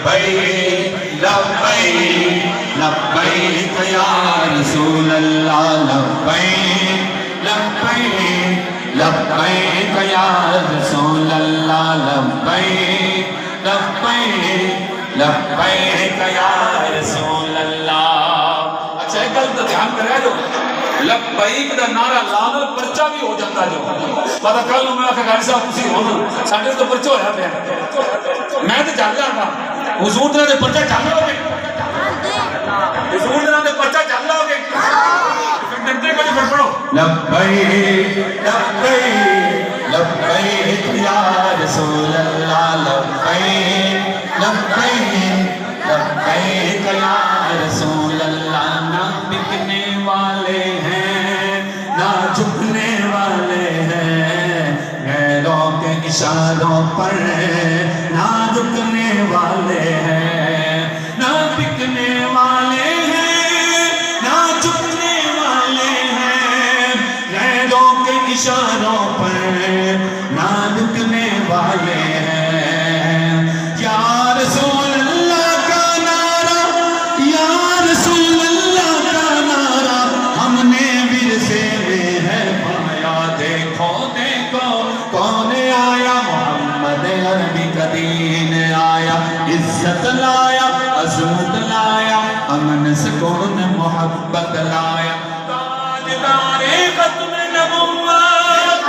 لبیک لبیک لبیک یا رسول اللہ لبیک لبیک لبیک یا رسول اللہ لبیک لبیک لبیک یا رسول اللہ۔ اچھا ایک گل تو دھیان کرے جو لبیک دا نعرہ لانا پرچہ بھی ہو جاتا جو پتہ کل نو میں آکھا گھر صاحب تسی ہونا ساڑھے تو پرچہ ہویا پہ میں تو چل جاتا حضور دے پرچہ چل رہا ہوگے حضور دے پرچہ چل رہا ہوگے پھر ڈرتے کو جو پھر پڑھو لبیک لبیک لبیک یا رسول اللہ لبیک لبیک لبیک یا رسول اللہ۔ نہ بکنے والے ہیں نہ جھکنے والے ہیں غیروں کے اشاروں پر نہ جھکنے والے ہیں نہ بکنے والے ہیں نہ جھکنے والے ہیں غیروں کے اشاروں پر نہ جھکنے والے ہیں۔ یا رسول اللہ کا نعرہ یا رسول اللہ کا نعرہ ہم نے ورثے میں ہے پایا۔ دیکھو دیکھو کون آیا محمد عربی کا دین آیا، عزت لایا عظمت لایا امن سکون محبت لایا۔ تاجدار ختم نبوت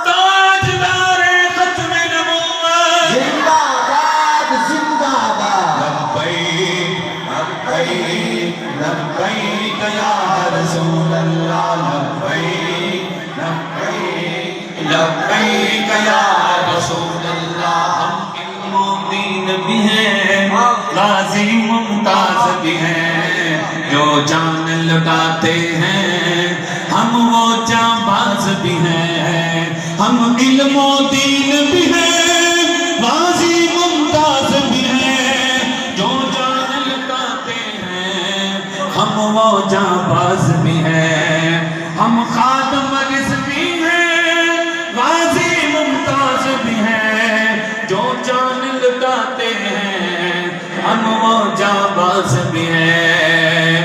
تاجدار ختم نبوت زندہ باد زندہ باد۔ لبیک لبیک لبیک یا رسول اللہ لبیک لبیک لبیک یا رسول اللہ۔ ہم علم و دین بھی ہیں غازی ممتاز بھی ہیں جو جان لٹاتے ہیں ہم وہ جانباز بھی ہیں۔ ہم علم و دین بھی ہیں غازی ممتاز بھی ہیں جو جان لٹاتے ہیں ہم وہ جانباز بھی ہیں۔ ہم خادم رزق بھی ہیں غازی ممتاز بھی ہیں جو جان لٹاتے ہیں ہم وہ جانباز بھی ہیں۔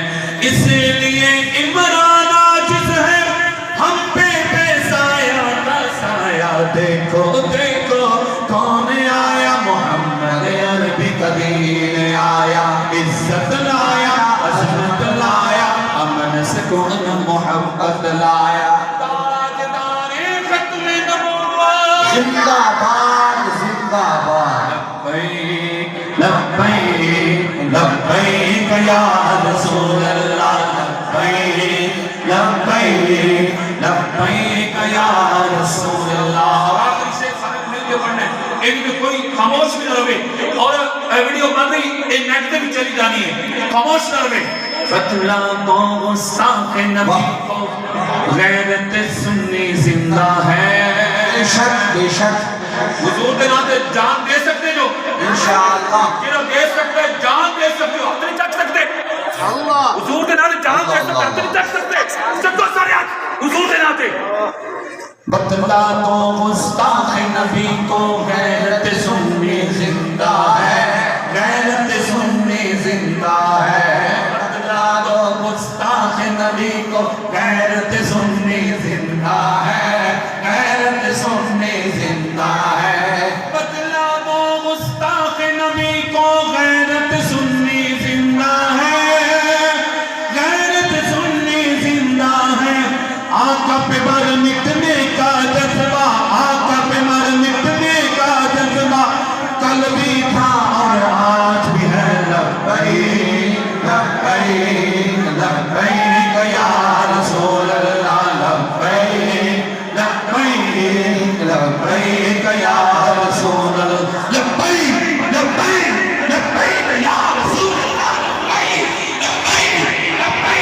اس لیے عمران عاجز ہے ہم پہ بے سایہ کا سایہ۔ دیکھو دیکھو کون آیا محمد عربی کا دین آیا، عزت لایا عظمت لایا امن سکون محبت لایا۔ تاجدار ختم نبوت زندہ باد زندہ باد۔ لبیک لبیک لبیک یا رسول اللہ لبیک لبیک لبیک یا رسول اللہ۔ آخری سے سارے مل کے پڑھنا ہے، ایک میں کوئی خاموش بھی نہ رہے اور ویڈیو بن رہی ایک نیٹ پہ بھی چلی جانی ہے، خاموش نہ رہے۔ بتلا کو گستاخ نبی کو غیرت سنی زندہ ہے۔ بے شک بے شک حضور کے ناتے جان دے سکتے جو انشاءاللہ جنہوں دے سکتے جان دے سکتے ہو ہاتھ نہیں چک سکتے اللہ حضور کے ناتے جان دے سکتے ہاتھ نہیں چک سکتے سب تو سارے ہاتھ حضور کے ناتے۔ بتلا تو گستاخ نبی کو غیرت سنی زندہ ہے غیرت سنی زندہ ہے۔ بتلا تو گستاخ نبی کو غیرت سنی زندہ ہے غیرت سنی زندہ ہے۔ بتلا دو گستاخ نبی کو غیرت سنی زندہ ہے غیرت سنی زندہ ہے۔ آقا پہ مر مٹنے کا جذبہ آقا پہ مر مٹنے کا جذبہ کل بھی تھا اور آج بھی ہے۔ لبیک لبیک لبیک یا رسول اللہ لبیک لبیک لبیک